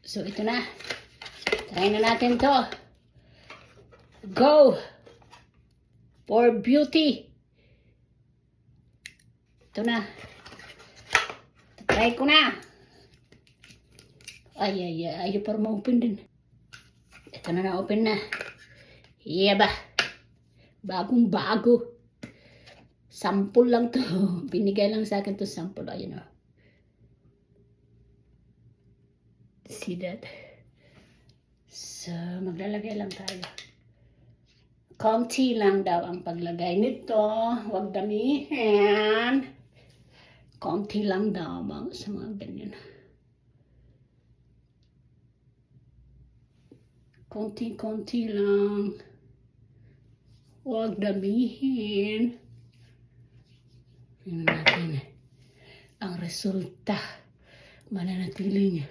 So, ito na. Try na natin to. Go! For beauty. Ito na. Try ko na. Ayaw para ma-open din. Ito na na-open na. Yaba. Bagong bago. Sample lang to. Binigay lang sa akin to sample. Ayun o. See that? So, maglalagay lang tayo. Konti lang daw ang paglagay nito. Huwag damihan. Konti lang daw sa mga ganyan. Konti lang. Huwag damihin. Tingnan natin ang resulta. Mananatili niya.